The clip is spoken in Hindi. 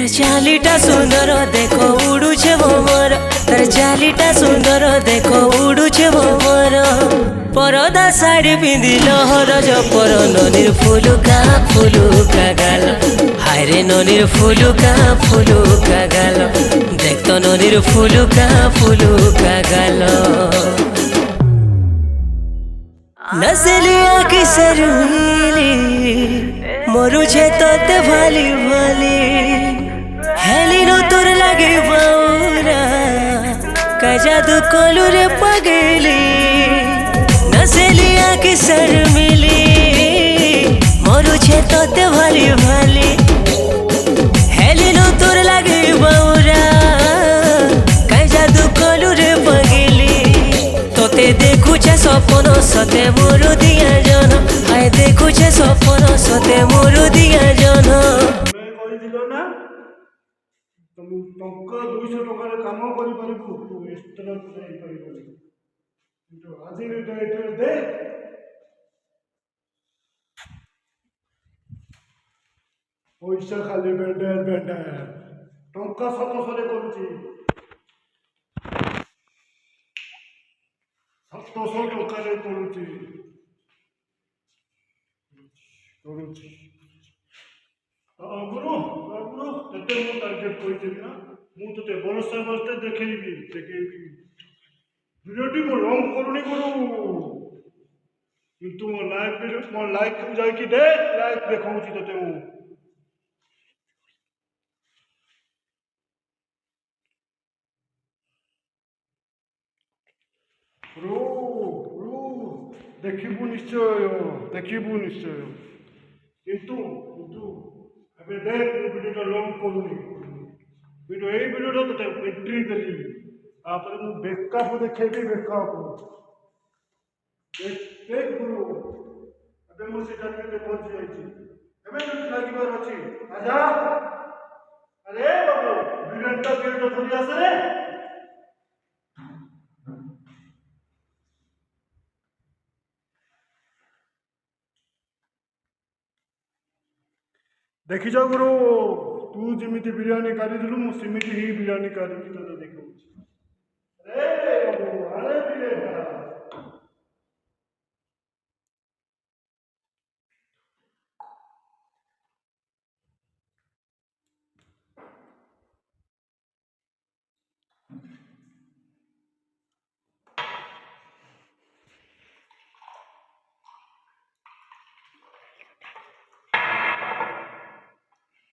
तार चालीटा सुंदर देखो उड़ुछे भमर तार चालीटा सुंदर देखो उड़ुछे भमर परदा साड़ी पिंधि लहर जपर ननीर फुलुका गाल हाय रे ननीर फुलुका गाल देख तो ननीर फुलुका गाल नसलिया की शर्मीली मरुछे तोते भाली भाली हेली नो तोर लगे बाउरा का जादू कोलू रे पगली नसलिया की शर्मीली मरुछे तोते भाली भाली हेली नो तोर लगे बाउरा का जादू कोलू रे पगली तोते देखुछे सपन सते मोर दिया जन हाय देखुछे सपन सते मोर दिया जन टंका 200 टंकार काम करू तू एक्सट्रा आज दे पैसा खाली बेंडे टंका 700 करुची 700 टंकार करुची गुरु तेते मु टार्गेट करछि ना मु तते भरोसा करते देखेबी वीडियोटी मो रंग करूनी गुरु किंतु मो लाइक जाय कि दे लाइक देखाउछि तते मु गुरु देखिबु निश्चय किंतु अबे देख वीडियो लॉन्ग करूनी वीडियो ए वीडियो तो एंट्री देली आपरे मु बैकअप देखेबी बैकअप देख गुरु अबे मु से टारगेट पहुंच जाईची अबे तो लागिबार अछि आजा अरे बाबू वीडियो थोड़ी आसे रे देखी जाओ गुरु तू जमीती बिरयानी काढ़ी मुझे ही बिरयानी काढ़ी देखो अरे बाबू अरे